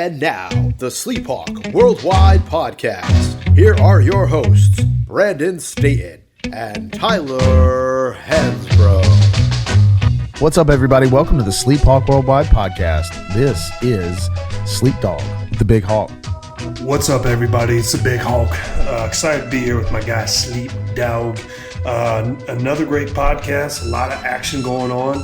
And now, the SleepHawk Worldwide Podcast. Here are your hosts, Brandon Staton and Tyler Hansbrough. What's up, everybody? Welcome to the SleepHawk Worldwide Podcast. This is Sleep Dog, the Big Hawk. What's up, everybody? It's the Big Hawk. Excited to be here with my guy, Sleep Dog. Another great podcast. A lot of action going on.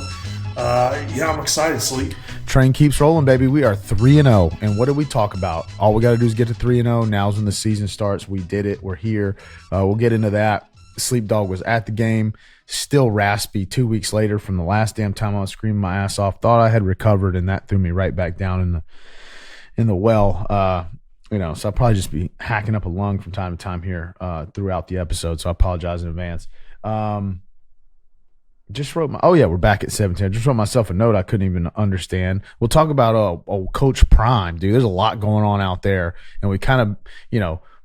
I'm excited, Sleep. Train keeps rolling, baby. We are 3-0. And what did we talk about? All we got to do is get to 3-0. Now's when the season starts. We did it. We're here. We'll get into that. Sleep Dog was at the game. Still raspy 2 weeks later from the last damn time I was screaming my ass off. Thought I had recovered, and that threw me right back down in the well. So I'll probably just be hacking up a lung from time to time here throughout the episode. So I apologize in advance. We're back at 17. I just wrote myself a note I couldn't even understand. We'll talk about Coach Prime, dude. There's a lot going on out there, and we kind of,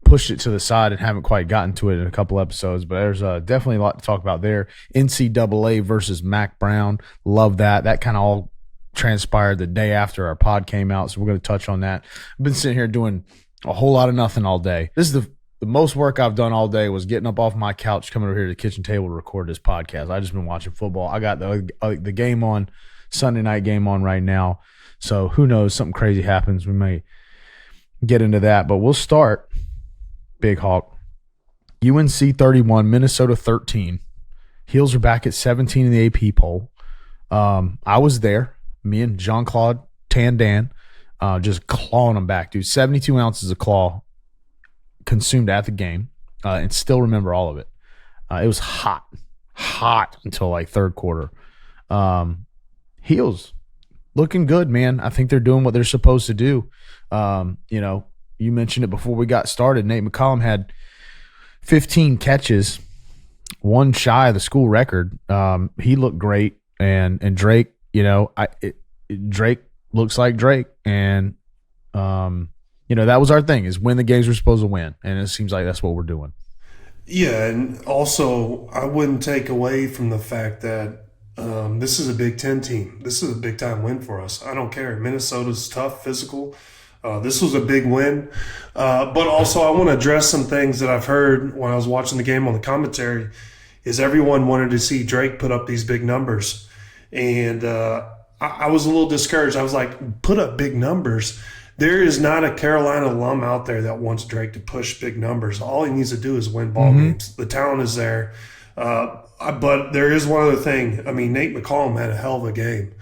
pushed it to the side and haven't quite gotten to it in a couple episodes, but there's definitely a lot to talk about there. NCAA versus Mac Brown. Love that. That kind of all transpired the day after our pod came out, so we're going to touch on that. I've been sitting here doing a whole lot of nothing all day. This is the most work I've done all day was getting up off my couch, coming over here to the kitchen table to record this podcast. I just been watching football. I got the game on, Sunday night game on right now. So who knows, something crazy happens. We may get into that, but we'll start, Big Hawk. UNC 31, Minnesota 13. Heels are back at 17 in the AP poll. I was there. Me and Jean-Claude Tandan just clawing them back, dude. 72 ounces of claw consumed at the game, and still remember all of it. It was hot until like third quarter. Heels looking good, man. I think they're doing what they're supposed to do. You mentioned it before we got started. Nate McCollum had 15 catches, one shy of the school record. He looked great, and Drake, Drake looks like Drake, and that was our thing, is win the games we're supposed to win, and it seems like that's what we're doing. Yeah, and also I wouldn't take away from the fact that this is a Big Ten team. This is a big-time win for us. I don't care. Minnesota's tough, physical. This was a big win. But also I want to address some things that I've heard when I was watching the game on the commentary, is everyone wanted to see Drake put up these big numbers. And I was a little discouraged. I was like, put up big numbers? There is not a Carolina alum out there that wants Drake to push big numbers. All he needs to do is win ball games. The talent is there. But there is one other thing. I mean, Nate McCollum had a hell of a game.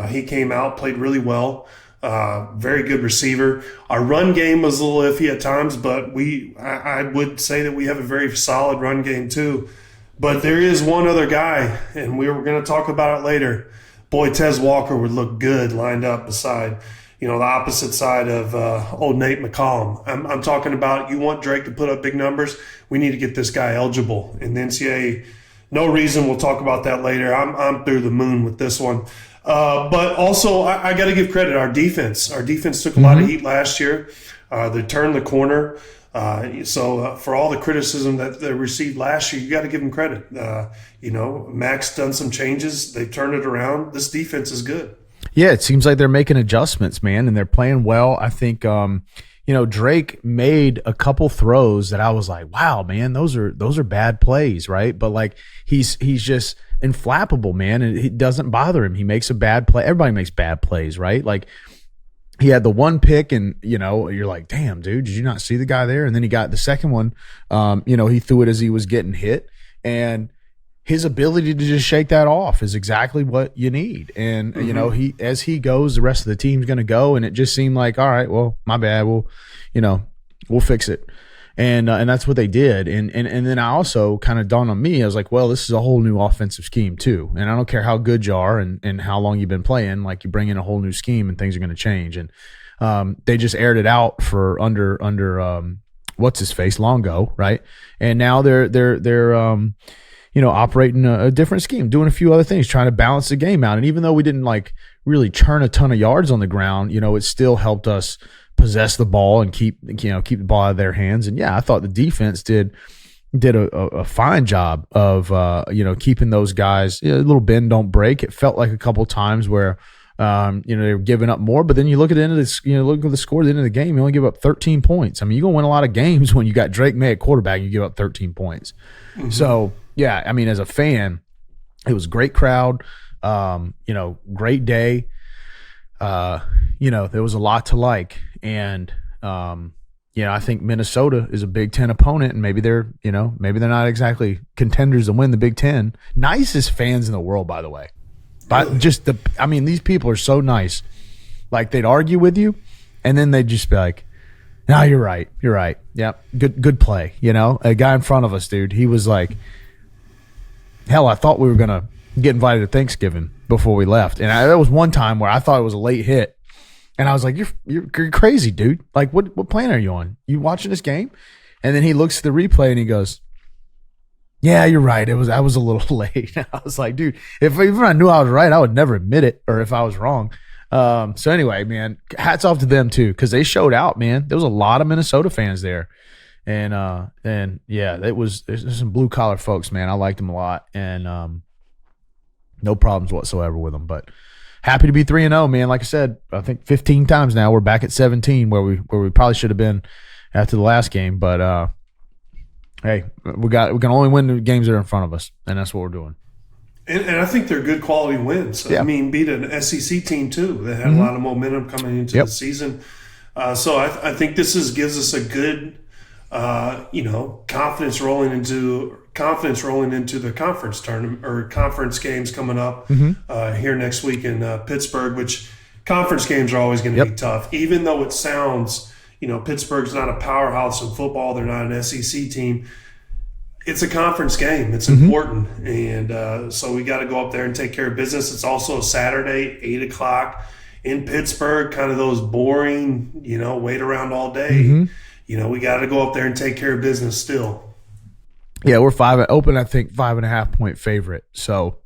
He came out, played really well. Very good receiver. Our run game was a little iffy at times, but I would say that we have a very solid run game too. But there is one other guy, and we were going to talk about it later. Boy, Tez Walker would look good lined up beside, the opposite side of old Nate McCollum. I'm talking about, you want Drake to put up big numbers, we need to get this guy eligible in the NCAA. No reason, we'll talk about that later. I'm through the moon with this one. But also, I got to give credit. Our defense took a lot of heat last year. They turned the corner. So for all the criticism that they received last year, you got to give them credit. Mac's done some changes. They've turned it around. This defense is good. Yeah, it seems like they're making adjustments, man, and they're playing well. I think, Drake made a couple throws that I was like, wow, man, those are bad plays, right? But like he's just inflappable, man, and it doesn't bother him. He makes a bad play. Everybody makes bad plays, right? Like he had the one pick, and you're like, damn, dude, did you not see the guy there? And then he got the second one. He threw it as he was getting hit, and his ability to just shake that off is exactly what you need. And as he goes, the rest of the team's going to go, and it just seemed like, all right, well, my bad, we'll fix it. And that's what they did. And then I also kind of dawned on me, I was like, well, this is a whole new offensive scheme too. And I don't care how good you are and how long you've been playing, like you bring in a whole new scheme and things are going to change. And they just aired it out for under what's his face, Longo, right? And now they're operating a different scheme, doing a few other things, trying to balance the game out. And even though we didn't like really churn a ton of yards on the ground, it still helped us possess the ball and keep the ball out of their hands. And yeah, I thought the defense did a fine job of keeping those guys a little bend don't break. It felt like a couple times where They were giving up more, but then you look at the end of this, look at the score at the end of the game, you only give up 13 points. I mean, you're going to win a lot of games when you got Drake May at quarterback, you give up 13 points. Mm-hmm. So, yeah, I mean, as a fan, it was a great crowd, great day. There was a lot to like. And, I think Minnesota is a Big Ten opponent, and maybe they're not exactly contenders to win the Big Ten. Nicest fans in the world, by the way. But these people are so nice. Like, they'd argue with you, and then they'd just be like, "No, you're right. Yeah, good play." A guy in front of us, dude, he was like, "Hell, I thought we were gonna get invited to Thanksgiving before we left." And there was one time where I thought it was a late hit, and I was like, "You're crazy, dude! Like, what plane are you on? You watching this game?" And then he looks at the replay and he goes, "Yeah, you're right. I was a little late." I was like, dude, if even I knew I was right, I would never admit it, or if I was wrong. So anyway, man, hats off to them too, because they showed out, man. There was a lot of Minnesota fans there, and yeah, there's some blue collar folks, man. I liked them a lot, and no problems whatsoever with them. But happy to be 3-0, man. Like I said, I think 15 times now. We're back at 17, where we probably should have been after the last game, but. Hey, we can only win the games that are in front of us, and that's what we're doing. And I think they're good quality wins. Yeah. I mean, beat an SEC team too that had a lot of momentum coming into the season. So I think this gives us a good, confidence rolling into the conference tournament or conference games coming up here next week in Pittsburgh. Which conference games are always going to be tough, even though it sounds. Pittsburgh's not a powerhouse in football. They're not an SEC team. It's a conference game. It's important. And so we got to go up there and take care of business. It's also a Saturday, 8 o'clock in Pittsburgh, kind of those boring, wait around all day. We got to go up there and take care of business still. Yeah, we're 5.5 point favorite. So,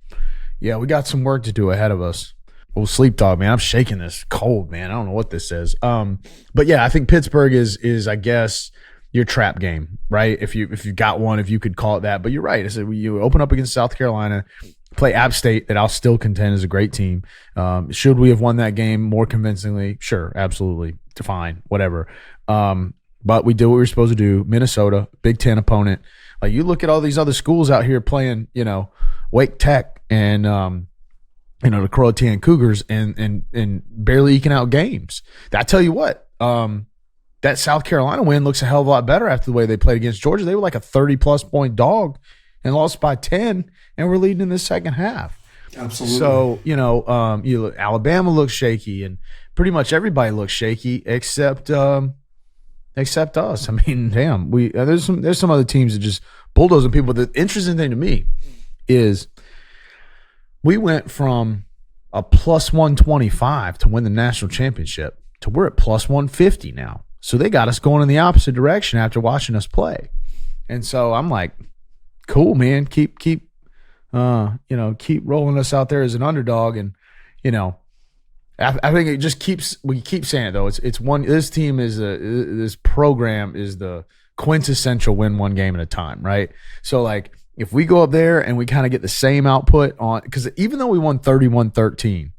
yeah, we got some work to do ahead of us. Well, sleep dog, man. I'm shaking this cold, man. I don't know what this is. But yeah, I think Pittsburgh is I guess your trap game, right? If you got one, if you could call it that. But you're right. I said you open up against South Carolina, play App State, that I'll still contend is a great team. Should we have won that game more convincingly? Sure, absolutely, fine, whatever. But we did what we were supposed to do. Minnesota, Big Ten opponent. Like, you look at all these other schools out here playing, Wake Tech and the Croatian Cougars and barely eking out games. I tell you what, that South Carolina win looks a hell of a lot better after the way they played against Georgia. They were like a 30-plus point dog and lost by 10, and we're leading in the second half. Absolutely. So, Alabama looks shaky, and pretty much everybody looks shaky except us. I mean, damn, there's some other teams that just bulldozing people. But the interesting thing to me is we went from a plus 125 to win the national championship to we're at plus 150 now. So they got us going in the opposite direction after watching us play. And so I'm like, cool, man. Keep rolling us out there as an underdog. And, I think it just we keep saying it though. It's one, this team this program is the quintessential win one game at a time, right? So like, if we go up there and we kind of get the same output on, because even though we won 31-13,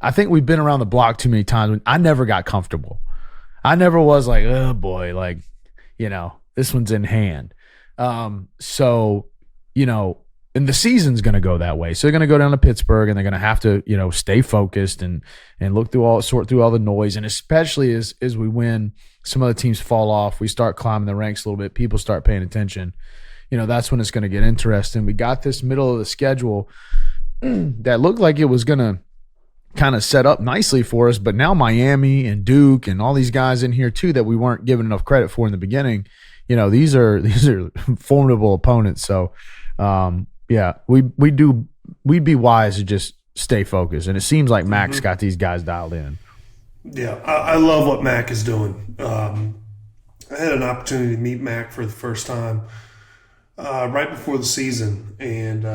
I think we've been around the block too many times. When I never got comfortable. I never was like, oh boy, like, this one's in hand. And the season's going to go that way. So they're going to go down to Pittsburgh and they're going to have to, stay focused and sort through all the noise. And especially as we win, some other teams fall off. We start climbing the ranks a little bit. People start paying attention. That's when it's going to get interesting. We got this middle of the schedule that looked like it was going to kind of set up nicely for us, but now Miami and Duke and all these guys in here too that we weren't given enough credit for in the beginning. These are formidable opponents. So, we'd be wise to just stay focused. And it seems like Mac's got these guys dialed in. Yeah, I love what Mac is doing. I had an opportunity to meet Mac for the first time right before the season, and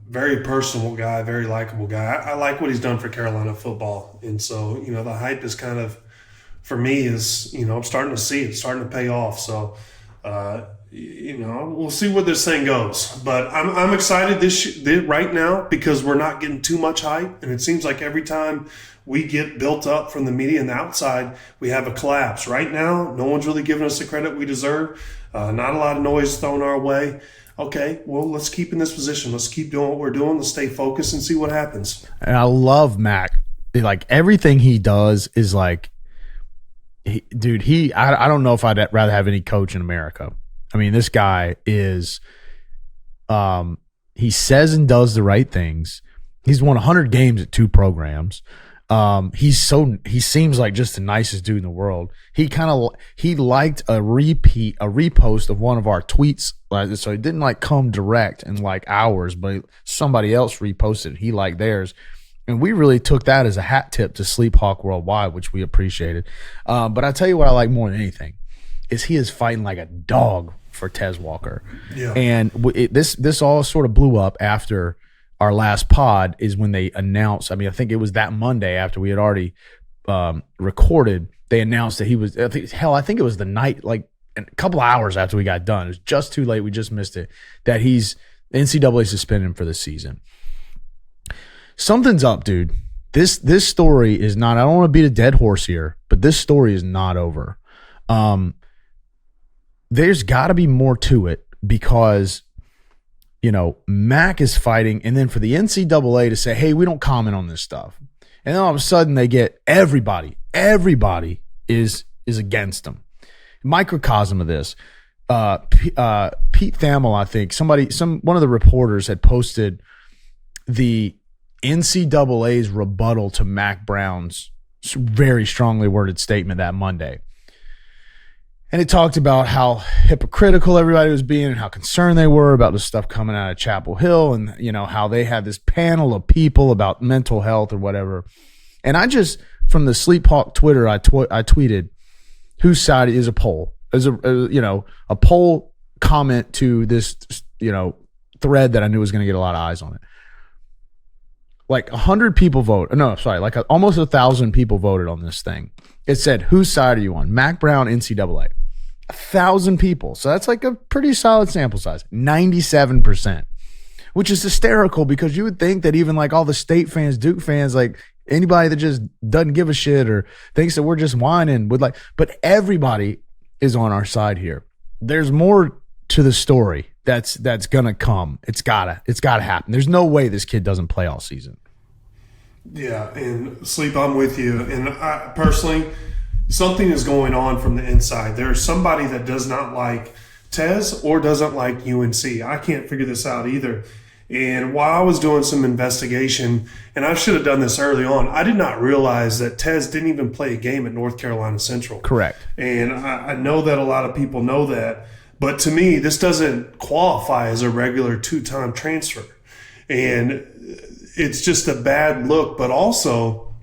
very personable guy, very likable guy. I like what he's done for Carolina football, and so the hype is kind of, for me, is I'm starting to see it starting to pay off. So we'll see where this thing goes. But I'm excited right now because we're not getting too much hype, and it seems like every time we get built up from the media and the outside, we have a collapse. Right now, no one's really giving us the credit we deserve. Not a lot of noise thrown our way. Okay, well, let's keep in this position. Let's keep doing what we're doing. Let's stay focused and see what happens. And I love Mac. Like, everything he does is like, I don't know if I'd rather have any coach in America. I mean, this guy is, he says and does the right things. He's won 100 games at 2 programs. He seems like just the nicest dude in the world. He liked a repost of one of our tweets. So it didn't like come direct in like hours, but somebody else reposted it. He liked theirs. And we really took that as a hat tip to SleepHawk Worldwide, which we appreciated. But I tell you what I like more than anything is he is fighting like a dog for Tez Walker. Yeah. And this all sort of blew up after our last pod is when they announced, I think it was that Monday after we had already recorded, they announced that he was, I think it was the night, like a couple hours after we got done. It was just too late. We just missed it. That the NCAA suspended him for the season. Something's up, dude. This story is not, I don't want to beat a dead horse here, but this story is not over. There's got to be more to it because, Mac is fighting, and then for the NCAA to say, hey, we don't comment on this stuff. And then all of a sudden they get everybody is against them. Microcosm of this, Pete Thamel, I think, one of the reporters had posted the NCAA's rebuttal to Mac Brown's very strongly worded statement that Monday. And it talked about how hypocritical everybody was being and how concerned they were about the stuff coming out of Chapel Hill and, how they had this panel of people about mental health or whatever. And I just, from the SleepHawk Twitter, I tweeted, whose side is a poll? As a poll comment to this, thread that I knew was going to get a lot of eyes on it. Like 100 people like almost 1,000 people voted on this thing. It said, whose side are you on? Mac Brown, NCAA. 1,000 people. So that's like a pretty solid sample size. 97%, which is hysterical because you would think that even like all the State fans, Duke fans, like anybody that just doesn't give a shit or thinks that we're just whining would like, but everybody is on our side here. There's more to the story that's gonna come. It's gotta happen. There's no way this kid doesn't play all season. Yeah, and Sleep, I'm with you. And I personally, something is going on from the inside. There's somebody that does not like Tez or doesn't like UNC. I can't figure this out either. And while I was doing some investigation, and I should have done this early on, I did not realize that Tez didn't even play a game at North Carolina Central. Correct. And I know that a lot of people know that. But to me, this doesn't qualify as a regular 2-time transfer. And it's just a bad look. But also,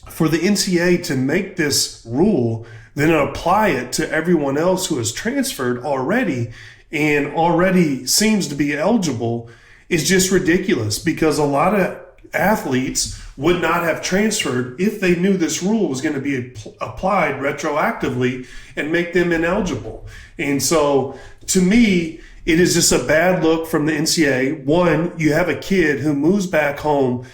for the NCAA to make this rule, then apply it to everyone else who has transferred already and already seems to be eligible is just ridiculous because a lot of athletes would not have transferred if they knew this rule was going to be applied retroactively and make them ineligible. And so, to me, it is just a bad look from the NCAA. One, you have a kid who moves back home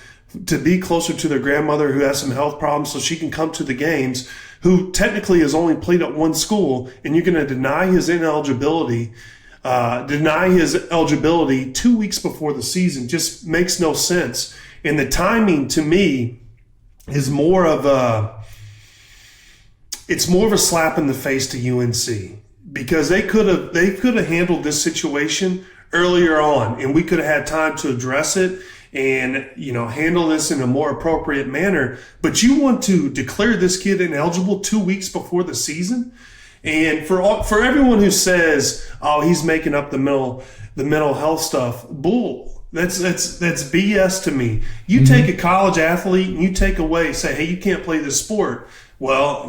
to be closer to their grandmother who has some health problems so she can come to the games, who technically has only played at one school, and you're going to deny his eligibility 2 weeks before the season. Just makes no sense. And the timing, to me, is more of a slap in the face to UNC. Because they could have handled this situation earlier on, and we could have had time to address it and handle this in a more appropriate manner. But you want to declare this kid ineligible 2 weeks before the season, and for everyone who says, "Oh, he's making up the mental health stuff," bull. That's BS to me. You take a college athlete and you take away, say, "Hey, you can't play this sport." Well,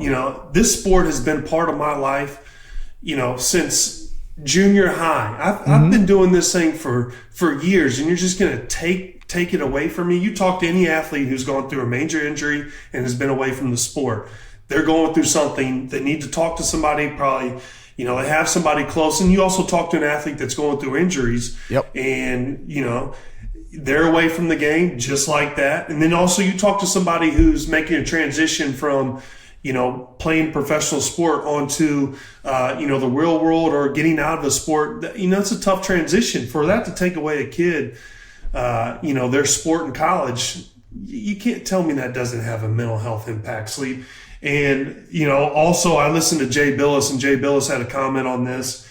this sport has been part of my life. Since junior high. I've been doing this thing for years, and you're just going to take it away from me? You talk to any athlete who's gone through a major injury and has been away from the sport. They're going through something. They need to talk to somebody, probably, they have somebody close. And you also talk to an athlete that's going through injuries. Yep. And, they're away from the game just like that. And then also you talk to somebody who's making a transition from, playing professional sport onto, the real world or getting out of the sport. It's a tough transition. For that to take away a kid, their sport in college, you can't tell me that doesn't have a mental health impact, Sleep. And, also I listened to Jay Billis, and Jay Billis had a comment on this.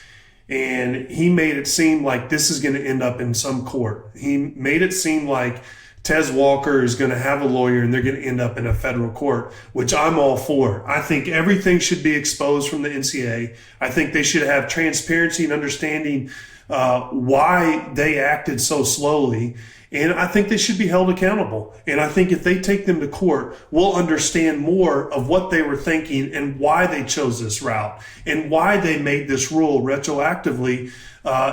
And he made it seem like this is going to end up in some court. He made it seem like Tez Walker is going to have a lawyer and they're going to end up in a federal court, which I'm all for. I think everything should be exposed from the NCAA. I think they should have transparency and understanding why they acted so slowly. And I think they should be held accountable. And I think if they take them to court, we'll understand more of what they were thinking and why they chose this route and why they made this rule retroactively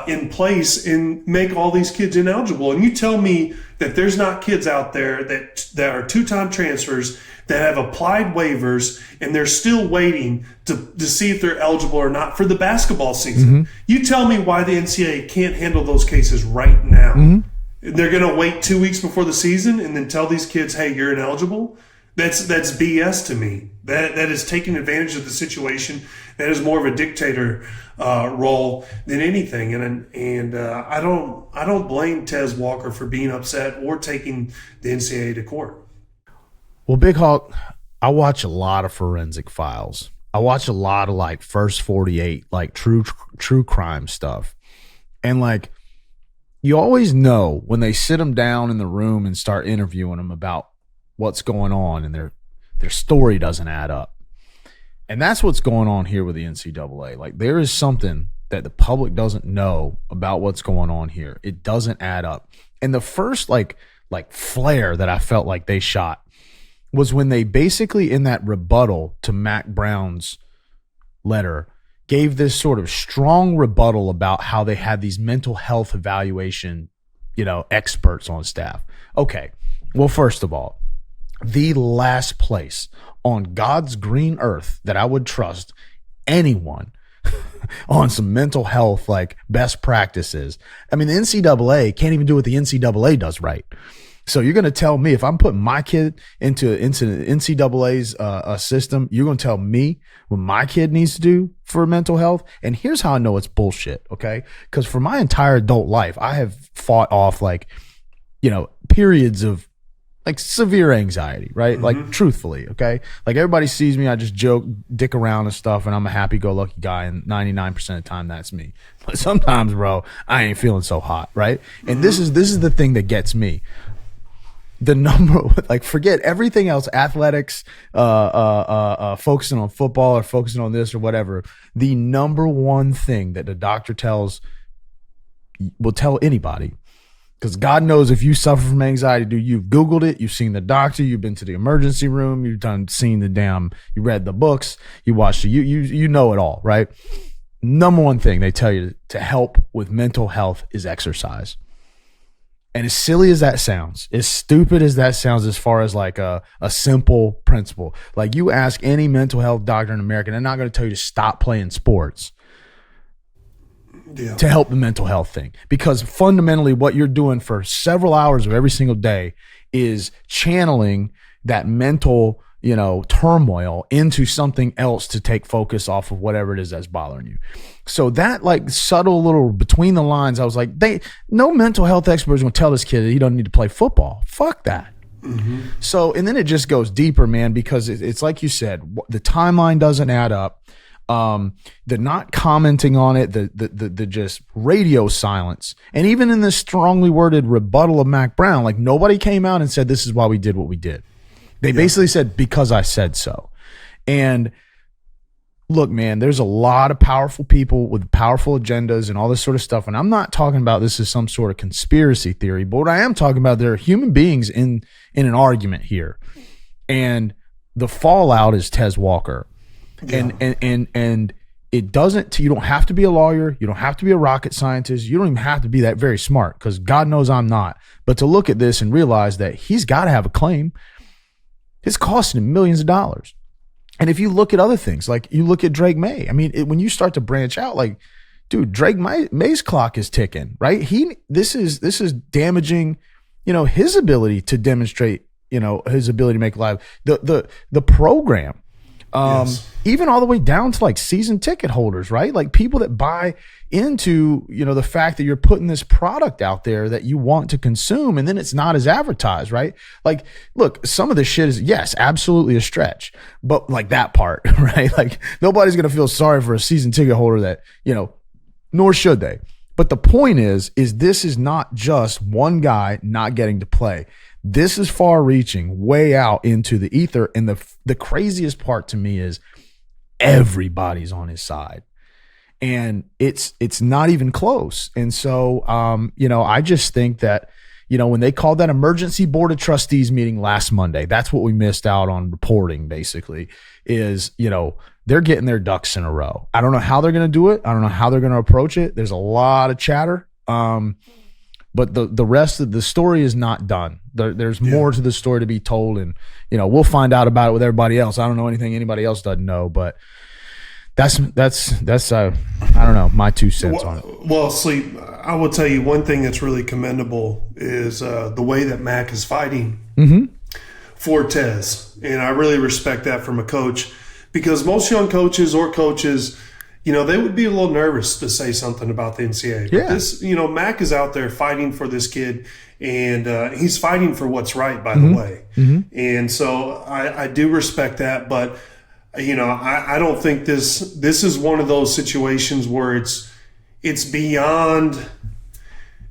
in place and make all these kids ineligible. And you tell me that there's not kids out there that are two-time transfers that have applied waivers and they're still waiting to see if they're eligible or not for the basketball season. Mm-hmm. You tell me why the NCAA can't handle those cases right now. Mm-hmm. They're going to wait 2 weeks before the season and then tell these kids, hey, you're ineligible? That's BS to me. That is taking advantage of the situation. That is more of a dictator role than anything. And I don't blame Tez Walker for being upset or taking the NCAA to court. Well, Big Hawk, I watch a lot of forensic files. I watch a lot of First 48, true crime stuff. And you always know when they sit them down in the room and start interviewing them about what's going on and their story doesn't add up. And that's what's going on here with the NCAA. There is something that the public doesn't know about what's going on here. It doesn't add up. And the first flare that I felt like they shot was when they basically, in that rebuttal to Mac Brown's letter, gave this sort of strong rebuttal about how they had these mental health evaluation, experts on staff. Okay. Well, first of all, the last place on God's green earth that I would trust anyone on some mental health, best practices. I mean, the NCAA can't even do what the NCAA does right. So you're going to tell me if I'm putting my kid into NCAA's system, you're going to tell me what my kid needs to do for mental health? And here's how I know it's bullshit, okay? Because for my entire adult life, I have fought off periods of severe anxiety, right? Mm-hmm. Truthfully, okay? Everybody sees me, I just joke, dick around and stuff, and I'm a happy-go-lucky guy, and 99% of the time that's me. But sometimes, bro, I ain't feeling so hot, right? And this is the thing that gets me. The number, forget everything else, athletics, focusing on football or focusing on this or whatever. The number one thing that the doctor will tell anybody, because God knows if you suffer from anxiety, you've Googled it, you've seen the doctor, you've been to the emergency room, you read the books, you watched you know it all, right? Number one thing they tell you to help with mental health is exercise. And as silly as that sounds, as stupid as that sounds, as far as a simple principle, you ask any mental health doctor in America, they're not going to tell you to stop playing sports to help the mental health thing. Because fundamentally what you're doing for several hours of every single day is channeling that mental, turmoil into something else to take focus off of whatever it is that's bothering you. So that subtle little between the lines, I was like, no mental health expert is going to tell this kid that he doesn't need to play football. Fuck that. Mm-hmm. So, and then it just goes deeper, man, because it's like you said, the timeline doesn't add up. The not commenting on it, the just radio silence. And even in this strongly worded rebuttal of Mac Brown, nobody came out and said, this is why we did what we did. They basically said, because I said so. And look, man, there's a lot of powerful people with powerful agendas and all this sort of stuff. And I'm not talking about this as some sort of conspiracy theory, but what I am talking about, there are human beings in an argument here. And the fallout is Tez Walker. Yeah. And it doesn't, you don't have to be a lawyer. You don't have to be a rocket scientist. You don't even have to be that very smart, because God knows I'm not. But to look at this and realize that he's got to have a claim. It's costing him millions of dollars. And if you look at other things, like you look at Drake May, I mean, when you start to branch out, like, dude, Drake May's clock is ticking, right? This is damaging, his ability to demonstrate, his ability to make live the program. Yes. Even all the way down to like season ticket holders, right? Like people that buy into, the fact that you're putting this product out there that you want to consume, and then it's not as advertised, right? Like, look, some of this shit is, yes, absolutely a stretch, but like that part, right? Like nobody's going to feel sorry for a season ticket holder that, nor should they. But the point is this is not just one guy not getting to play. This is far reaching, way out into the ether. And the craziest part to me is everybody's on his side. And it's not even close. And so, I just think that, when they called that emergency board of trustees meeting last Monday, that's what we missed out on reporting, basically, is, they're getting their ducks in a row. I don't know how they're going to do it. I don't know how they're going to approach it. There's a lot of chatter. But the rest of the story is not done. There's more to the story to be told. And, we'll find out about it with everybody else. I don't know anything anybody else doesn't know, but that's I don't know, my 2 cents on it. Well, Sleep, I will tell you one thing that's really commendable is the way that Mac is fighting for Tez. And I really respect that from a coach, because most young coaches or coaches, they would be a little nervous to say something about the NCAA. Yeah. But this, Mac is out there fighting for this kid, and he's fighting for what's right, by the way. And so I do respect that, but I don't think this is one of those situations where it's beyond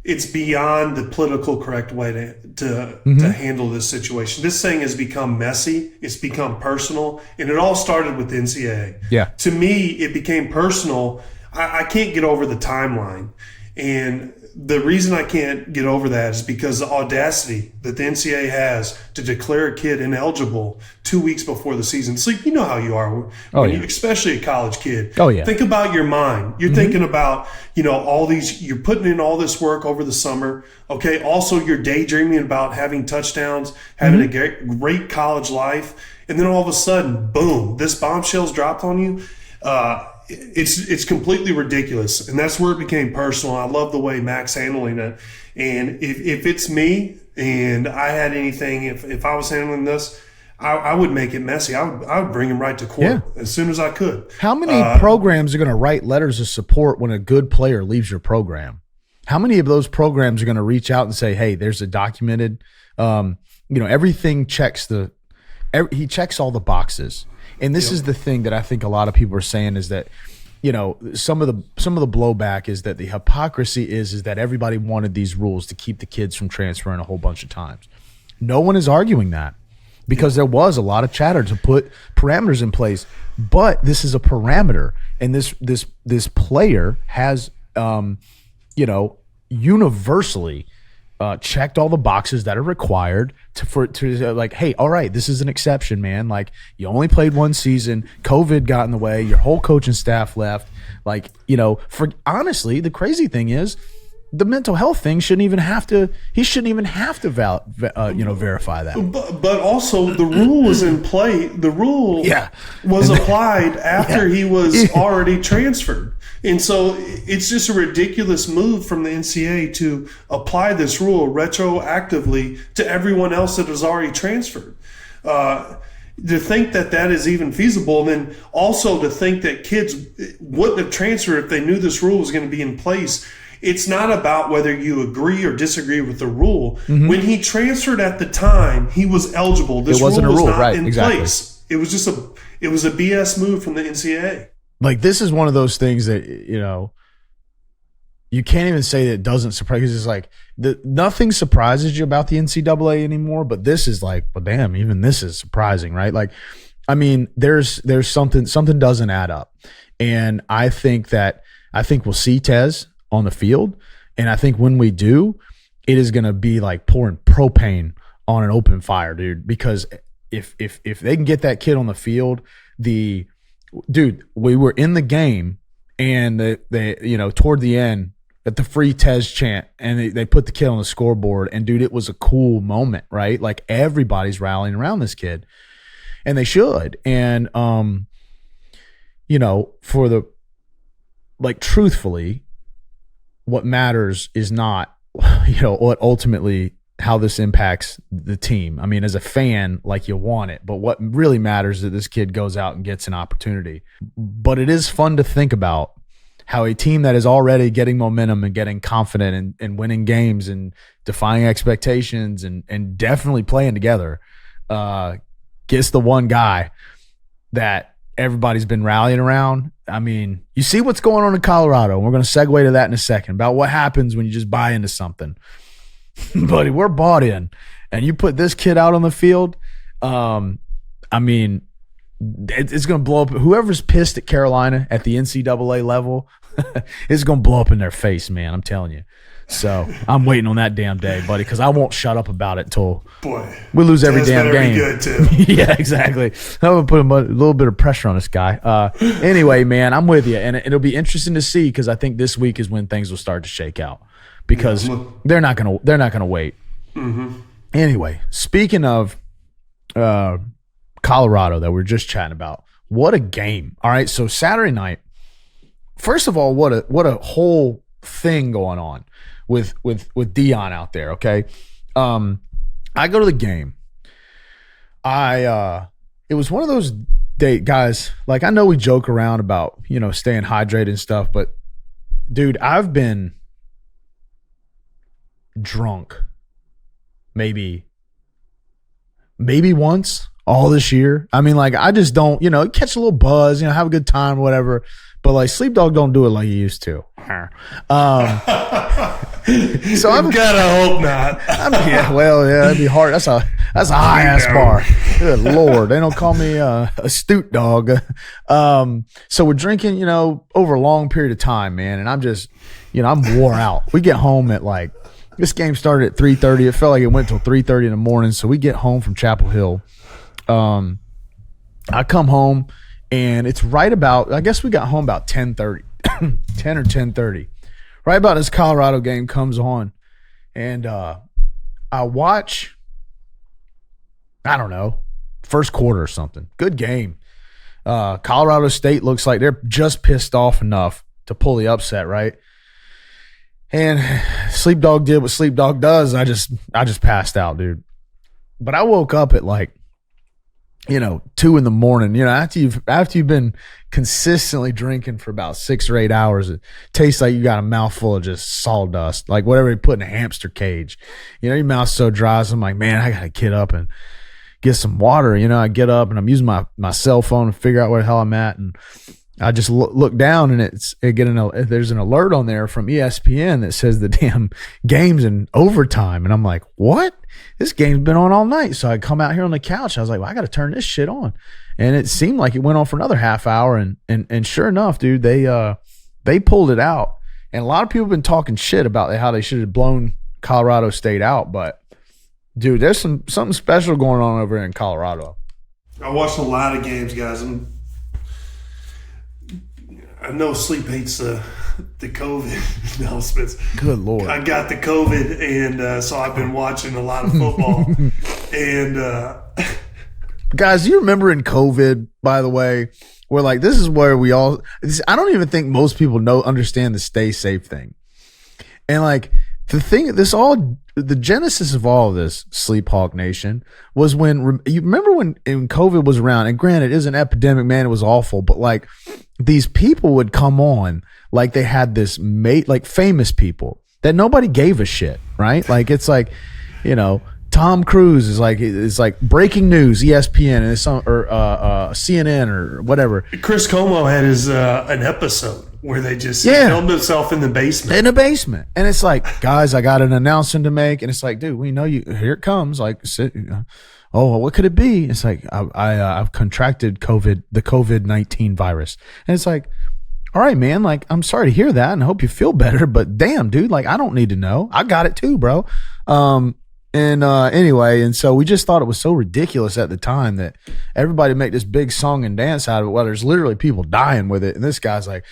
the political correct way to handle this situation. This thing has become messy. It's become personal, and it all started with the NCAA. Yeah. To me, it became personal. I can't get over the timeline, and the reason I can't get over that is because the audacity that the NCAA has to declare a kid ineligible 2 weeks before the season. Sleep, you know how you are, especially a college kid. Oh, yeah. Think about your mind. You're thinking about, all these, you're putting in all this work over the summer. Okay. Also, you're daydreaming about having touchdowns, having a great college life. And then all of a sudden, boom, this bombshell's dropped on you. It's completely ridiculous, and that's where it became personal. I love the way Mac's handling it, and if it's me and I had anything, if I was handling this, I would make it messy. I would bring him right to court as soon as I could. How many programs are going to write letters of support when a good player leaves your program? How many of those programs are going to reach out and say, "Hey, there's a documented, everything checks he checks all the boxes." And this is the thing that I think a lot of people are saying is that, some of the blowback is that the hypocrisy is that everybody wanted these rules to keep the kids from transferring a whole bunch of times. No one is arguing that, because there was a lot of chatter to put parameters in place. But this is a parameter, and this player has, universally checked all the boxes that are required to like, hey, all right, this is an exception, man. Like, you only played one season, COVID got in the way, your whole coaching staff left. Like, for honestly, the crazy thing is the mental health thing he shouldn't even have to verify that. But also the rule was in play. The rule was applied after he was already transferred. And so it's just a ridiculous move from the NCAA to apply this rule retroactively to everyone else that has already transferred. To think that is even feasible, and then also to think that kids wouldn't have transferred if they knew this rule was going to be in place. It's not about whether you agree or disagree with the rule. When he transferred at the time, he was eligible. This rule was not in place. It was just a BS move from the NCAA. Like, this is one of those things that, you can't even say that it doesn't surprise, because it's like nothing surprises you about the NCAA anymore. But this is like, well, damn, even this is surprising, right? Like, I mean, there's something doesn't add up. And I think we'll see Tez on the field. And I think when we do, it is going to be like pouring propane on an open fire, dude, because if they can get that kid on the field, we were in the game, and they toward the end at the free Tez chant, and they put the kid on the scoreboard, and dude, it was a cool moment, right? Like, everybody's rallying around this kid. and they should. And for the truthfully, what matters is not what ultimately how this impacts the team. I mean, as a fan, you want it, but what really matters is that this kid goes out and gets an opportunity. But it is fun to think about how a team that is already getting momentum and getting confident and winning games and defying expectations and definitely playing together gets the one guy that everybody's been rallying around. I mean, you see what's going on in Colorado, and we're going to segue to that in a second about what happens when you just buy into something. Buddy, we're bought in, and you put this kid out on the field, I mean, it's going to blow up. Whoever's pissed at Carolina at the NCAA level, it's going to blow up in their face, man. I'm telling you. So I'm waiting on that damn day, buddy, because I won't shut up about it until we lose every damn game. Good too. Yeah, exactly. I'm going to put a little bit of pressure on this guy. Anyway, man, I'm with you, and it'll be interesting to see because I think this week is when things will start to shake out because they're not gonna wait. Mm-hmm. Anyway, speaking of Colorado that we were just chatting about, what a game! All right, so Saturday night. First of all, what a whole thing going on with Dion out there. Okay, I go to the game. It was one of those guys. I know we joke around about staying hydrated and stuff, but dude, I've been drunk maybe once all this year. I mean, I just don't, catch a little buzz, have a good time or whatever. But Sleep Dog don't do it like he used to. So I'm gotta hope not. That'd be hard. That's a high ass bar. Good Lord, they don't call me astute dog. So we're drinking, over a long period of time, man, and I'm just, I'm wore out. We get home at this game started at 3:30. It felt like it went till 3:30 in the morning. So we get home from Chapel Hill. I come home. And it's right about, I guess we got home about 10:30, 10 or 10:30. Right about this Colorado game comes on. And I watch, I don't know, first quarter or something. Good game. Colorado State looks like they're just pissed off enough to pull the upset, right? And Sleep Dog did what Sleep Dog does. I just passed out, dude. But I woke up at 2 in the morning, after you've been consistently drinking for about 6 or 8 hours, it tastes like you got a mouthful of just sawdust, like whatever you put in a hamster cage. Your mouth's so dry. So I'm like, man, I got to get up and get some water. I get up and I'm using my cell phone to figure out where the hell I'm at. And I just look down and there's an alert on there from ESPN that says the damn game's in overtime. And I'm like, what? This game's been on all night. So I come out here on the couch. I was like, well, I got to turn this shit on. And it seemed like it went on for another half hour. And sure enough, dude, they pulled it out. And a lot of people have been talking shit about how they should have blown Colorado State out. But, dude, there's something special going on over in Colorado. I watched a lot of games, guys. I know Sleep hates the COVID announcements. Good Lord. I got the COVID, and so I've been watching a lot of football. And guys, you remember in COVID, by the way, where this is where I don't even think most people understand the stay safe thing. And the genesis of all of this, SleepHawk Nation, was when you remember when COVID was around. And granted, it was an epidemic, man. It was awful, but these people would come on they had this famous people that nobody gave a shit, right? Tom Cruise is breaking news, ESPN, and it's or CNN or whatever. Chris Como had his an episode where they just filmed himself in the basement. In the basement. And it's guys, I got an announcement to make. And it's dude, we know you. Here it comes. Oh, what could it be? It's I've contracted the COVID-19 virus. And it's all right, man, I'm sorry to hear that and I hope you feel better. But damn, dude, I don't need to know. I got it too, bro. Anyway, and so we just thought it was so ridiculous at the time that everybody make this big song and dance out of it. Well, there's literally people dying with it. And this guy's I'm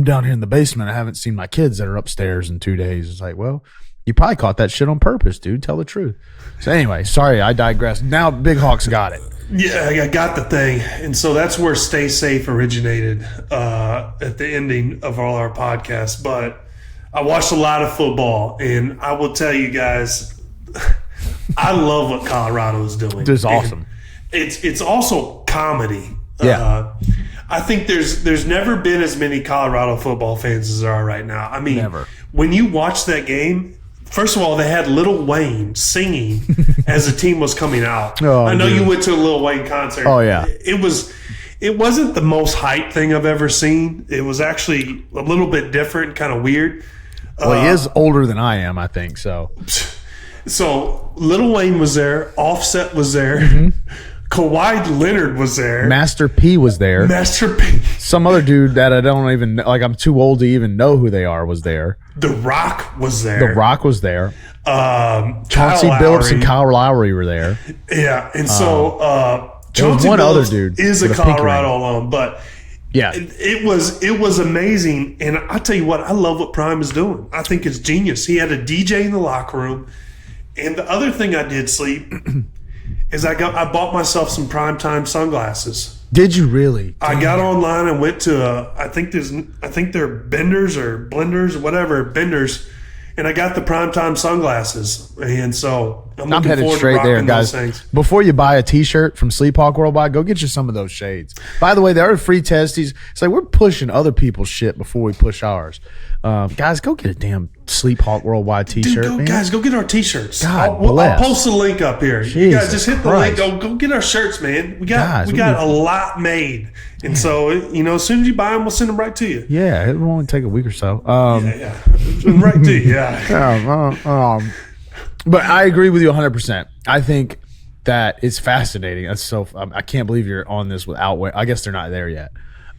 down here in the basement. I haven't seen my kids that are upstairs in 2 days. It's well, you probably caught that shit on purpose, dude. Tell the truth. So anyway, sorry, I digress. Now Big Hawk's got it. Yeah, I got the thing. And so that's where Stay Safe originated at the ending of all our podcasts. But I watched a lot of football, and I will tell you guys, I love what Colorado is doing. It's awesome. And it's also comedy. Yeah. I think there's never been as many Colorado football fans as there are right now. I mean, Never. When you watch that game, first of all, they had Lil Wayne singing as the team was coming out. Oh, I know dude. you went to a Lil Wayne concert. Oh, yeah. It wasn't the most hype thing I've ever seen. It was actually a little bit different, kind of weird. Well, he is older than I am, I think. So Lil Wayne was there. Offset was there. Mm-hmm. Kawhi Leonard was there. Master P was there. Master P. Some other dude that I don't even like. I'm too old to even know who they are. Was there? The Rock was there. The Rock was there. Chauncey Kyle Billups Lowry. and Kyle Lowry were there. Yeah, and so there was Chauncey one Billups other dude is a with a pink Colorado ring. alum, but Yeah, it was amazing. And I tell you what, I love what Prime is doing. I think it's genius. He had a DJ in the locker room, and the other thing I did, Sleep, is I bought myself some primetime sunglasses. did you really? I got online and went to I think they're Benders or Blenders or whatever, Benders, and I got the primetime sunglasses. And so I'm looking headed forward to straight rocking there, guys. those things. Before you buy a T-shirt from SleepHawk Worldwide, go get you some of those shades. By the way, there are free testies. It's like we're pushing other people's shit before we push ours. Guys, go get a damn SleepHawk Worldwide T-shirt, Dude, man. guys, go get our T-shirts. God I'll bless. post the link up here. You guys just hit the Christ. link. Go get our shirts, man. We got Guys, a lot made, and so as soon as you buy them, we'll send them right to you. Yeah, it will only take a week or so. Yeah, right to you. Yeah. But I agree with you 100%. I think that it's fascinating. That's so. I can't believe you're on this without. I guess they're not there yet.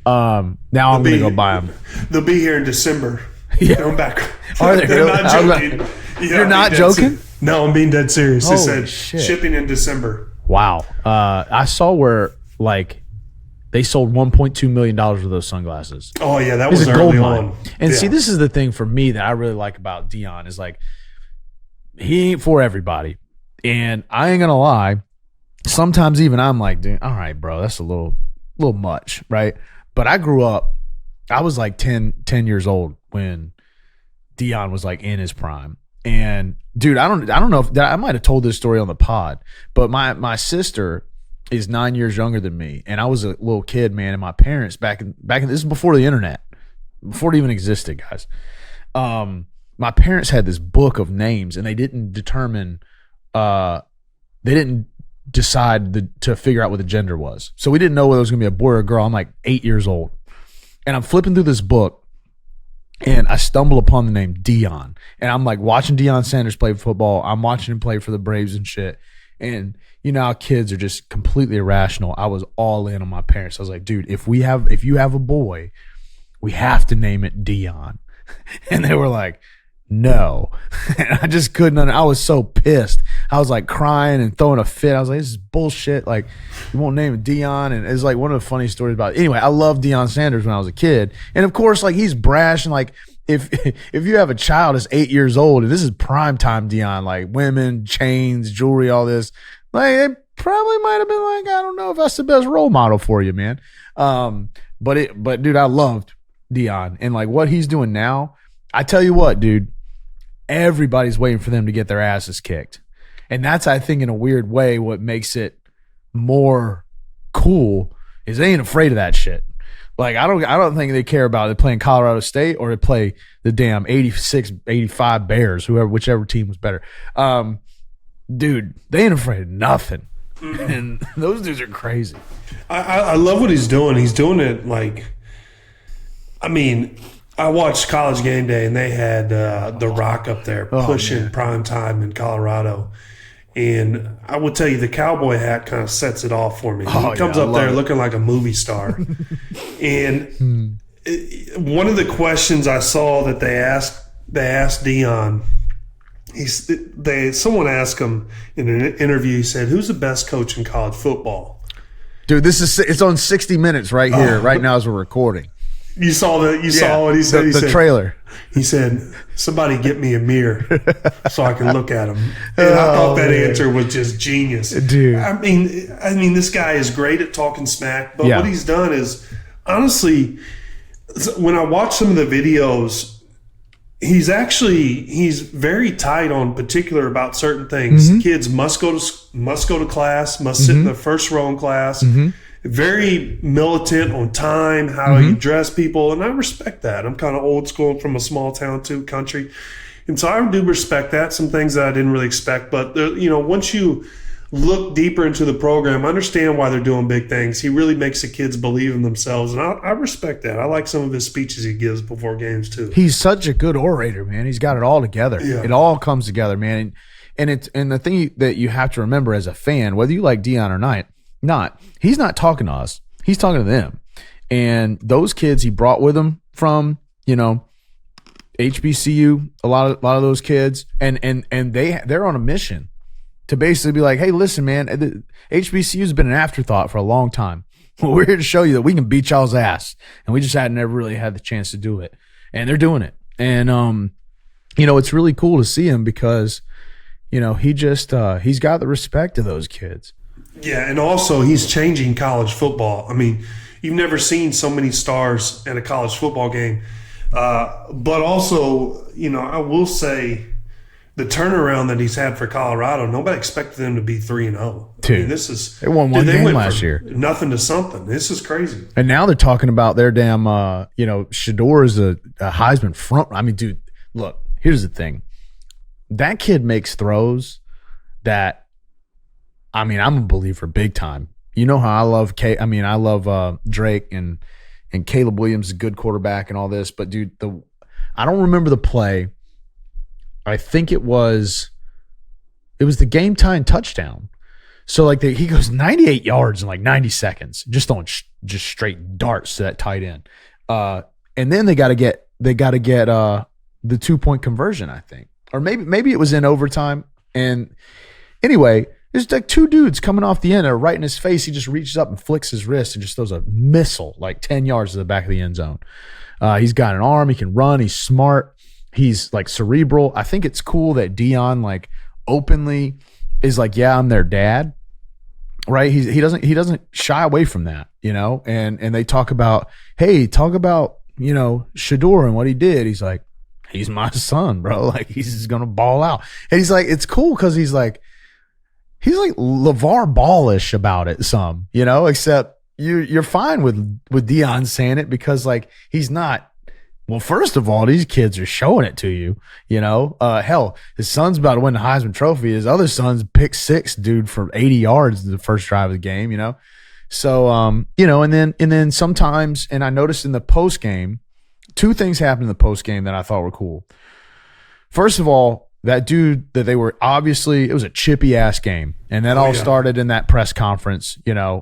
Now I'm going to go buy them. They'll be here in December. Yeah. They're back. Are they They're really? not joking. You're not joking? No, I'm being dead serious. They Holy said shit. shipping in December. Wow. I saw where they sold $1.2 million worth of those sunglasses. Oh yeah, that It's was a gold early mine. on. And Yeah. see, this is the thing for me that I really like about Dion is like he ain't for everybody. And I ain't gonna lie, sometimes even I'm like, dude, all right, bro, that's a little much, right? But I grew up, I was like 10 years old when Dion was like in his prime. And dude, I don't know if I might have told this story on the pod, but my sister is 9 years younger than me, and I was a little kid, man, and my parents back in this is before the internet, before it even existed, guys. My parents had this book of names, and they didn't determine they didn't decide to figure out what the gender was. So we didn't know whether it was going to be a boy or a girl. I'm like 8 years old, and I'm flipping through this book, and I stumble upon the name Dion, and I'm like watching Deion Sanders play football. I'm watching him play for the Braves and shit, and you know how kids are just completely irrational. I was all in on my parents. I was like, dude, if you have a boy, we have to name it Dion. And they were like, no. And I just couldn't. I was so pissed. I was like crying and throwing a fit. I was like, this is bullshit. Like, you won't name it Dion. And it's like one of the funny stories about it. Anyway, I loved Deion Sanders when I was a kid. And of course, like he's brash. And like, if you have a child that's 8 years old, and this is primetime Dion, like women, chains, jewelry, all this, like they probably might have been like, I don't know if that's the best role model for you, man. But dude, I loved Dion and like what he's doing now. I tell you what, dude, everybody's waiting for them to get their asses kicked. And that's, I think, in a weird way, what makes it more cool is they ain't afraid of that shit. Like, I don't think they care about it playing Colorado State or they play the damn 86, 85 Bears, whichever team was better. Dude, they ain't afraid of nothing. And those dudes are crazy. I love what he's doing. He's doing it like, I mean, I watched College Game Day and they had The Rock up there pushing prime time in Colorado. And I will tell you, the cowboy hat kind of sets it off for me. He comes up there looking like a movie star. And one of the questions I saw that they asked Dion, someone asked him in an interview, he said, who's the best coach in college football? Dude, it's on 60 Minutes right here, right now as we're recording. You saw what he said. The trailer. He said, "Somebody get me a mirror so I can look at him." And I thought that answer was just genius, dude. I mean, this guy is great at talking smack, but what he's done is, honestly, when I watch some of the videos, he's very tight on particular about certain things. Mm-hmm. Kids must go to class, must sit in the first row in class. Mm-hmm. Very militant on time, how you dress people, and I respect that. I'm kind of old school from a small town to country, and so I do respect that. Some things that I didn't really expect, but once you look deeper into the program, understand why they're doing big things. He really makes the kids believe in themselves, and I respect that. I like some of his speeches he gives before games too. He's such a good orator, man. He's got it all together. Yeah. It all comes together, man. And the thing that you have to remember as a fan, whether you like Deion or not, he's not talking to us. He's talking to them. And those kids he brought with him from, HBCU, a lot of those kids, and they're on a mission to basically be like, hey, listen, man, HBCU's been an afterthought for a long time. We're here to show you that we can beat y'all's ass, and we just had never really had the chance to do it, and they're doing it. And it's really cool to see him because he just he's got the respect of those kids. Yeah, and also he's changing college football. I mean, you've never seen so many stars at a college football game. But also, I will say the turnaround that he's had for Colorado, nobody expected them to be 3-0. Dude, they won one game last year. Nothing to something. This is crazy. And now they're talking about their damn, Shador is a Heisman front. I mean, dude, look, here's the thing. That kid makes throws that, I'm a believer big time. You know how I love Drake and Caleb Williams is a good quarterback and all this, but dude, I don't remember the play. I think it was the game tying touchdown. So like he goes 98 yards in like 90 seconds, just throwing just straight darts to that tight end. And then they got to get the 2-point conversion, I think, or maybe it was in overtime. And anyway, there's like two dudes coming off the end that are right in his face. He just reaches up and flicks his wrist and just throws a missile like 10 yards to the back of the end zone. He's got an arm. He can run. He's smart. He's like cerebral. I think it's cool that Deion like openly is like, yeah, I'm their dad. Right? He doesn't shy away from that, and they talk about, Shador and what he did. He's like, he's my son, bro. Like he's going to ball out. And he's like, it's cool because he's like LeVar Ballish about it some, except you're fine with Deion saying it because like he's not. Well, first of all, these kids are showing it to you, hell, his son's about to win the Heisman Trophy. His other son's pick six dude from 80 yards in the first drive of the game, So, and then sometimes, and I noticed in the post game, two things happened in the post game that I thought were cool. First of all, that dude that they were it was a chippy ass game. And that started in that press conference, I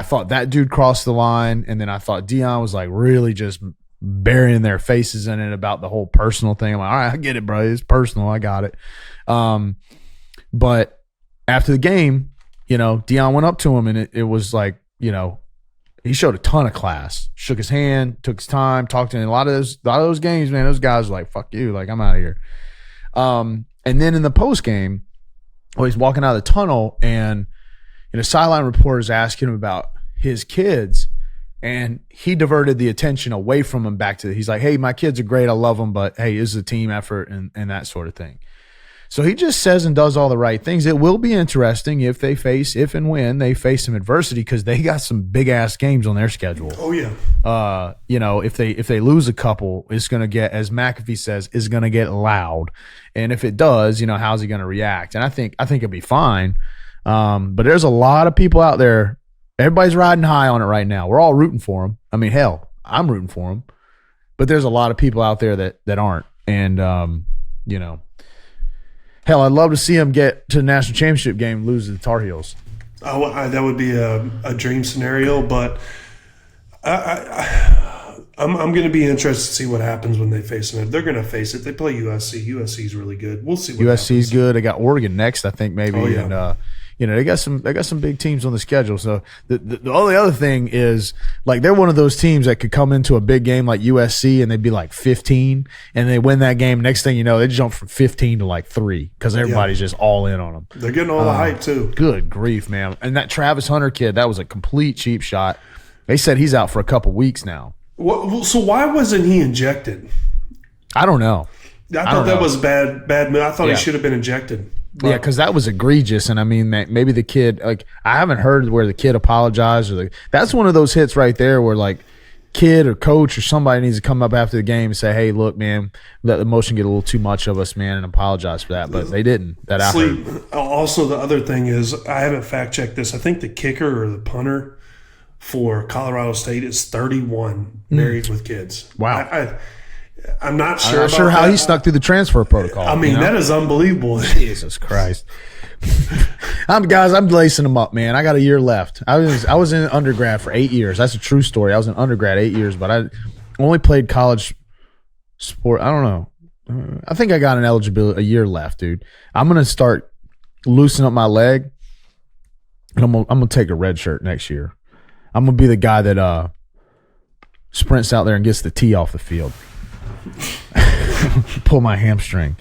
thought that dude crossed the line. And then I thought Deion was like really just burying their faces in it about the whole personal thing. I'm like, all right, I get it, bro. It's personal. I got it. But after the game, Deion went up to him and it was like, he showed a ton of class, shook his hand, took his time, talked to him. A lot of those games, man, those guys were like, fuck you. Like, I'm out of here. And then in the post game, he's walking out of the tunnel and, sideline reporters asking him about his kids. And he diverted the attention away from him back to he's like, hey, my kids are great. I love them. But, hey, this is a team effort and that sort of thing. So he just says and does all the right things. It will be interesting if and when they face some adversity because they got some big-ass games on their schedule. Oh, yeah. If they lose a couple, it's going to get, as McAfee says, is going to get loud. And if it does, how's he going to react? And I think it'll be fine. But there's a lot of people out there. Everybody's riding high on it right now. We're all rooting for him. I mean, hell, I'm rooting for him. But there's a lot of people out there that aren't. And, hell, I'd love to see him get to the national championship game and lose to the Tar Heels. That would be a dream scenario. But I'm going to be interested to see what happens when they face them. They're going to face it. They play USC. USC's really good. We'll see what USC's happens. good. They got Oregon next, I think, maybe. Oh, yeah. And, they got some big teams on the schedule. So the only other thing is, like, they're one of those teams that could come into a big game like USC and they'd be like 15 and they win that game. Next thing you know, they jump from 15 to like 3 because everybody's just all in on them. They're getting all the hype too. Good grief, man. And that Travis Hunter kid, that was a complete cheap shot. They said he's out for a couple weeks now. So why wasn't he injected? I don't know. I thought that was bad. I thought he should have been injected. But. Yeah, because that was egregious, and I mean, maybe the kid, like, I haven't heard where the kid apologized, that's one of those hits right there where, like, kid or coach or somebody needs to come up after the game and say, hey, look, man, let the emotion get a little too much of us, man, and apologize for that. But they didn't. That I heard. Also, the other thing is, I haven't fact checked this. I think the kicker or the punter for Colorado State is 31, married with kids. Wow. I'm not sure. I'm not sure how he snuck through the transfer protocol. I mean, that is unbelievable. Jesus Christ. I'm lacing them up, man. I got a year left. I was in undergrad for 8 years. That's a true story. I was in undergrad 8 years, but I only played college sport. I don't know. I think I got an eligibility a year left, dude. I'm gonna start loosening up my leg, and I'm gonna take a red shirt next year. I'm gonna be the guy that sprints out there and gets the tee off the field. Pull my hamstring.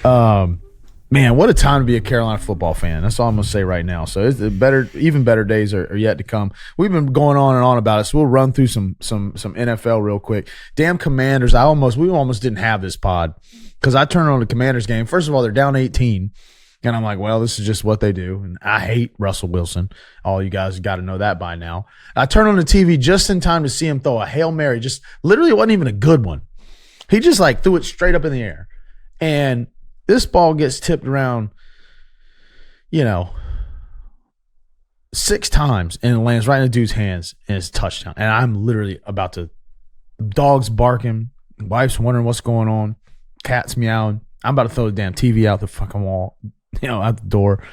Man, what a time to be a Carolina football fan. That's all I'm going to say right now. So it's even better days are yet to come. We've been going on and on about it, so we'll run through some NFL real quick. Damn Commanders. We almost didn't have this pod because I turned on the Commanders game. First of all, they're down 18. And I'm like, well, this is just what they do. And I hate Russell Wilson. All you guys got to know that by now. I turned on the TV just in time to see him throw a Hail Mary. Just literally, it wasn't even a good one. He just like threw it straight up in the air. And this ball gets tipped around, 6 times and it lands right in the dude's hands and it's a touchdown. And I'm literally about to, dogs barking, wife's wondering what's going on, cat's meowing. I'm about to throw the damn TV out the fucking wall, out the door.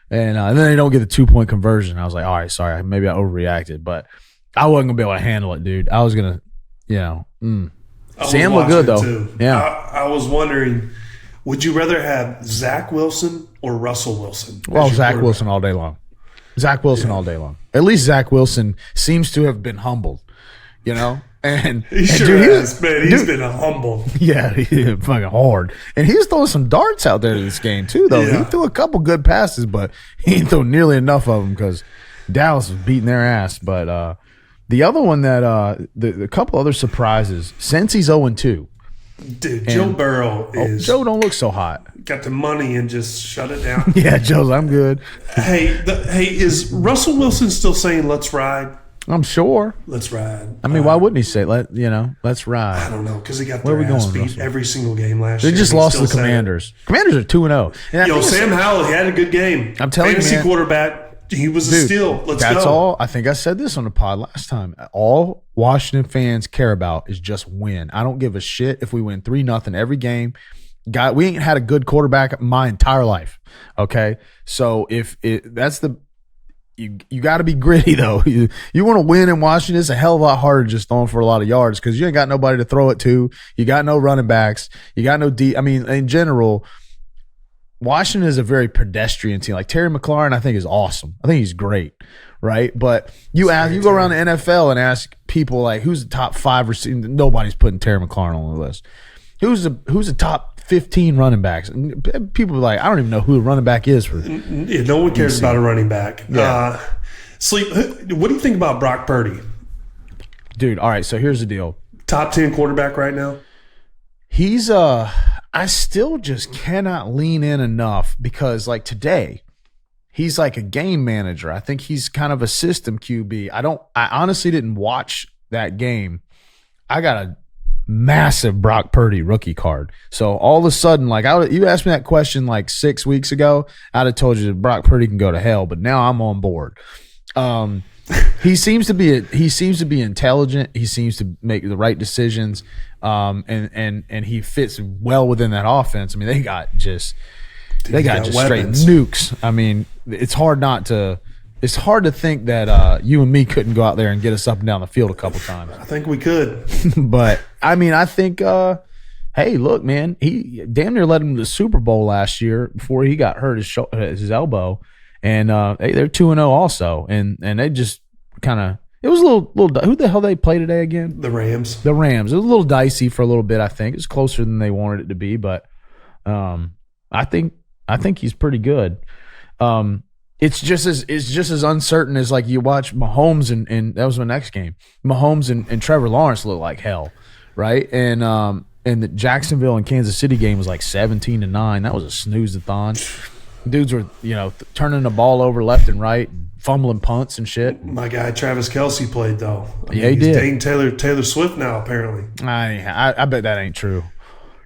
And then they don't get the 2-point conversion. I was like, all right, sorry, maybe I overreacted. But I wasn't going to be able to handle it, dude. I was going to, Sam looked good, though. Too. Yeah. I was wondering, would you rather have Zach Wilson or Russell Wilson? Well, Zach Wilson all day long. Zach Wilson all day long. At least Zach Wilson seems to have been humbled, And he sure has, man. He's been humbled. Yeah, he's fucking hard. And he was throwing some darts out there to this game, too, though. Yeah. He threw a couple good passes, but he didn't throw nearly enough of them because Dallas was beating their ass. But the other one that the couple other surprises, since he's 0-2. Dude, Joe Burrow is. Joe don't look so hot. Got the money and just shut it down. Yeah, Joe's, I'm good. Hey, is Russell Wilson still saying "Let's ride"? I'm sure. Let's ride. I mean, why wouldn't he say let's ride? I don't know, because he got their ass beat every single game last year. They just lost to the Commanders. Commanders are 2-0. Sam Howell, he had a good game. I'm telling you, man. Quarterback. He was a steal. Let's go. That's all. I think I said this on the pod last time. All Washington fans care about is just win. I don't give a shit if we win 3-0 every game. We ain't had a good quarterback my entire life. Okay, so you got to be gritty though. You want to win in Washington. It's a hell of a lot harder just throwing for a lot of yards because you ain't got nobody to throw it to. You got no running backs. You got no I mean, in general, Washington is a very pedestrian team. Like Terry McLaurin, I think is awesome. I think he's great, right? But you go around the NFL and ask people like, who's the top 5 receivers? Nobody's putting Terry McLaurin on the list. Who's the top 15 running backs? And people are like, I don't even know who the running back is for. Yeah, no one cares about a running back. Yeah. What do you think about Brock Purdy? Dude, all right, so here's the deal. Top 10 quarterback right now? He's I still just cannot lean in enough because like today, he's like a game manager. I think he's kind of a system QB. I honestly didn't watch that game. I got a massive Brock Purdy rookie card. So all of a sudden, like you asked me that question like 6 weeks ago, I'd have told you that Brock Purdy can go to hell, but now I'm on board. He seems to be intelligent. He seems to make the right decisions. And he fits well within that offense. I mean, they got just straight nukes. I mean, it's hard to think that you and me couldn't go out there and get us up and down the field a couple times. I think we could. But I mean, I think hey, look, man, he damn near led him to the Super Bowl last year before he got hurt his elbow. and they're 2-0 also, and they just kind of. It was a little. Who the hell they play today again? The Rams. The Rams. It was a little dicey for a little bit. I think it's closer than they wanted it to be, but I think he's pretty good. It's just as uncertain as like you watch Mahomes and that was my next game. Mahomes and Trevor Lawrence look like hell, right? And the Jacksonville and Kansas City game was like 17-9. That was a snooze-a-thon. Dudes were turning the ball over left and right. Fumbling punts and shit. My guy Travis Kelce played though. He did. He's dating Taylor Swift now, apparently. I bet that ain't true.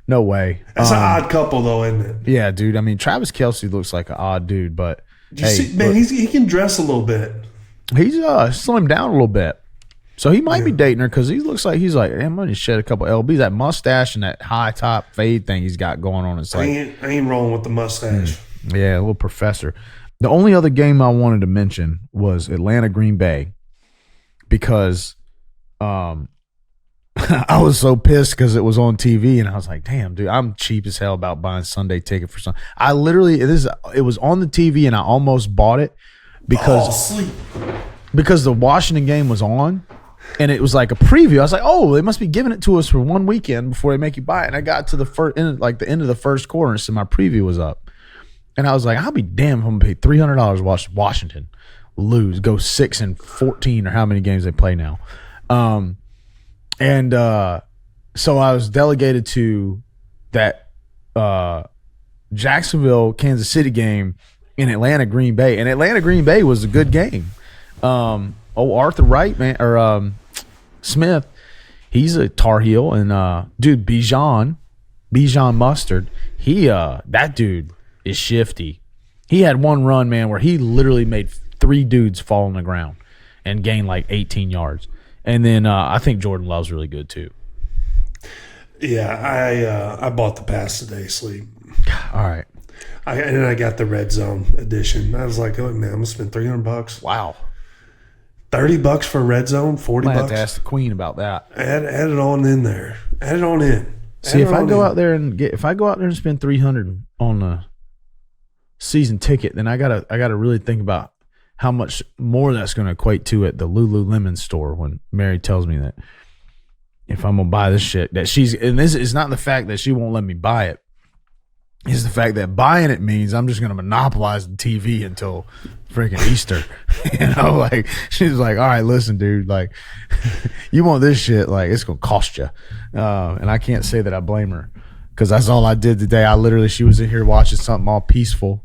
No way. That's an odd couple though, isn't it? Yeah, dude. I mean, Travis Kelce looks like an odd dude, but he can dress a little bit. He's slimmed down a little bit, so he might be dating her because he looks like he's like, I'm gonna shed a couple lbs. That mustache and that high top fade thing he's got going on. It's like I ain't rolling with the mustache. Yeah, a little professor. The only other game I wanted to mention was Atlanta Green Bay because I was so pissed because it was on TV and I was like, damn, dude, I'm cheap as hell about buying Sunday ticket for Sunday. I literally it was on the TV and I almost bought it because the Washington game was on and it was like a preview. I was like, oh, they must be giving it to us for one weekend before they make you buy it. And I got to the end of the first quarter, so my preview was up. And I was like, I'll be damned if I'm going to pay $300 to watch Washington lose, go 6-14 or how many games they play now. So I was delegated to that Jacksonville, Kansas City game in Atlanta, Green Bay. And Atlanta, Green Bay was a good game. Arthur Wright, man, or Smith, he's a Tar Heel. And, dude, Bijan Mustard, that dude is shifty. He had one run, man, where he literally made 3 dudes fall on the ground and gained like 18 yards. And then I think Jordan Love's really good too. Yeah, I bought the pass today, Sleep. All right. And I got the Red Zone edition. I was like, oh man, I'm gonna spend $300. Wow. $30 for Red Zone, $40. I have to ask the Queen about that. Add it on in there. Add it on in. See, if I go out there and spend $300 on the season ticket, then I gotta really think about how much more that's going to equate to at the Lululemon store when Mary tells me that if I'm gonna buy this shit, that this is not the fact that she won't let me buy it. It's the fact that buying it means I'm just going to monopolize the TV until freaking Easter. Like she's like, all right, listen, dude, like you want this shit, like it's going to cost you. And I can't say that I blame her because that's all I did today. She was in here watching something all peaceful.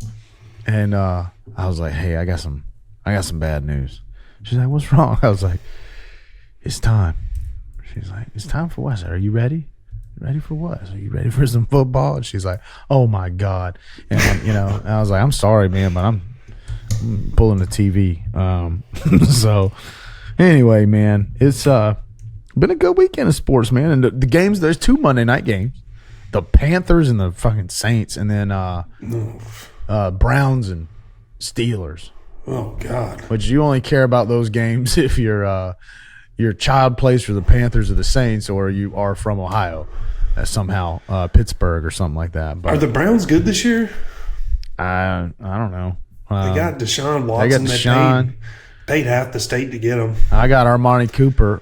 And I was like, hey, I got some bad news. She's like, what's wrong? I was like, it's time. She's like, it's time for what? I said, are you ready? Ready for what? Are you ready for some football? And she's like, oh my God. And I was like, I'm sorry, man, but I'm pulling the TV. So anyway, man, it's been a good weekend of sports, man. And the games, there's 2 Monday night games. The Panthers and the fucking Saints, and then Browns and Steelers. Oh God. But you only care about those games if your child plays for the Panthers or the Saints, or you are from Ohio, somehow Pittsburgh or something like that. But are the Browns good this year? I don't know. They got Deshaun Watson. They got Deshaun. Paid half the state to get him. I got Amari Cooper,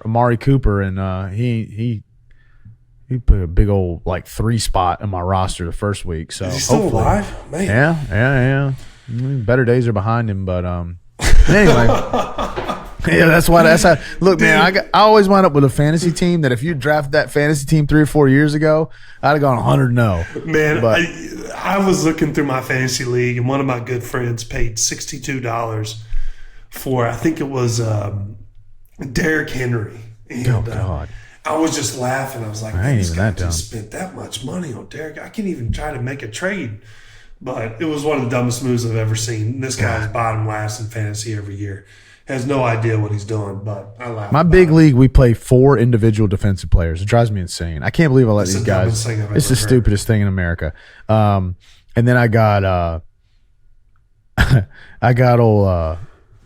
and he put a big old like 3 spot in my roster the first week. So is he still alive? Man. Yeah. Better days are behind him, but anyway. Yeah, that's how. Look, dude, man, I always wind up with a fantasy team that if you drafted that fantasy team 3 or 4 years ago, I'd have gone 100-0. Man, but I was looking through my fantasy league, and one of my good friends paid $62 for, I think it was Derrick Henry. And, oh God. I was just laughing. I was like, I ain't this even guy that dumb. just spent that much money on Derrick. I can't even try to make a trade. But it was one of the dumbest moves I've ever seen. This guy's bottom last in fantasy every year. Has no idea what he's doing, but I laugh. My big league, we play 4 individual defensive players. It drives me insane. I can't believe I let these guys. It's the stupidest thing in America. And then I got old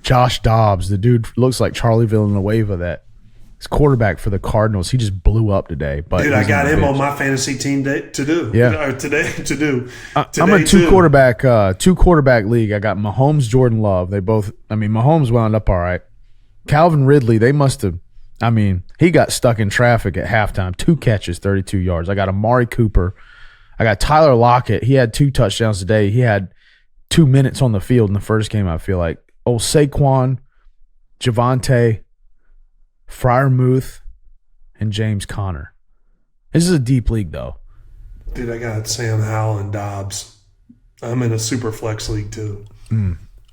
Josh Dobbs. The dude looks like Charlie Villanueva that His quarterback for the Cardinals, he just blew up today. But dude, I got him on my fantasy team to do. Yeah, today to do. I'm a two quarterback league. I got Mahomes, Jordan Love. They both. I mean, Mahomes wound up all right. Calvin Ridley, they must have. I mean, he got stuck in traffic at halftime. 2 catches, 32 yards. I got Amari Cooper. I got Tyler Lockett. He had 2 touchdowns today. He had 2 minutes on the field in the first game. I feel like Saquon, Javonte, Freiermuth, and James Conner. This is a deep league, though. Dude, I got Sam Howell and Dobbs. I'm in a super flex league, too.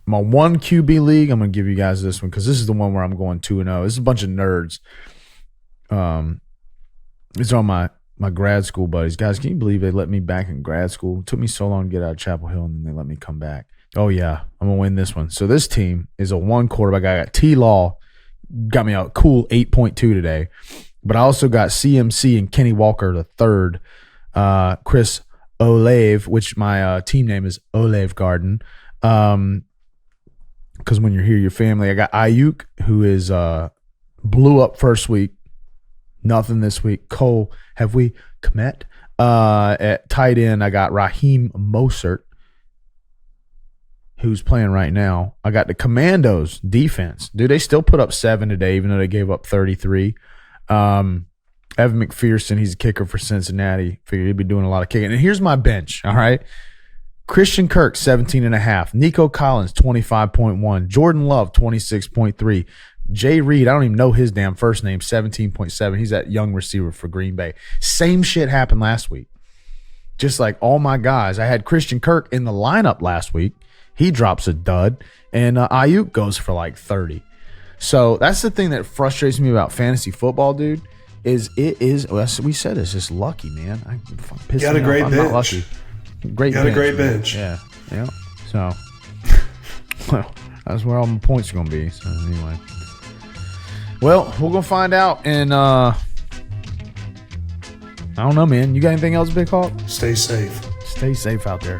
My 1 QB league, I'm going to give you guys this one because this is the one where I'm going 2-0. This is a bunch of nerds. These are all my grad school buddies. Guys, can you believe they let me back in grad school? It took me so long to get out of Chapel Hill, and then they let me come back. Oh, yeah, I'm going to win this one. So this team is a 1 quarterback. I got T-Law. Got me a cool 8.2 today. But I also got CMC and Kenny Walker the third. Chris Olave, which my team name is Olave Garden. Because when you're here, your family. I got Ayuk, who is blew up first week. Nothing this week. Cole, have we Komet? At tight end, I got Raheem Mostert, who's playing right now. I got the Commandos defense. Dude, they still put up 7 today, even though they gave up 33. Evan McPherson, he's a kicker for Cincinnati. Figured he'd be doing a lot of kicking. And here's my bench, all right? Christian Kirk, 17.5. Nico Collins, 25.1. Jordan Love, 26.3. Jay Reed, I don't even know his damn first name, 17.7. He's that young receiver for Green Bay. Same shit happened last week. Just like all my guys. I had Christian Kirk in the lineup last week. He drops a dud, and Ayuk goes for like 30. So that's the thing that frustrates me about fantasy football, dude, is we said it's just lucky, man. You got a great bench. Not lucky. Great got bench, a great man. bench. Yeah. So, well, that's where all my points are going to be. So anyway. Well, we're going to find out, and I don't know, man. You got anything else, Big Hawk? Stay safe. Stay safe out there.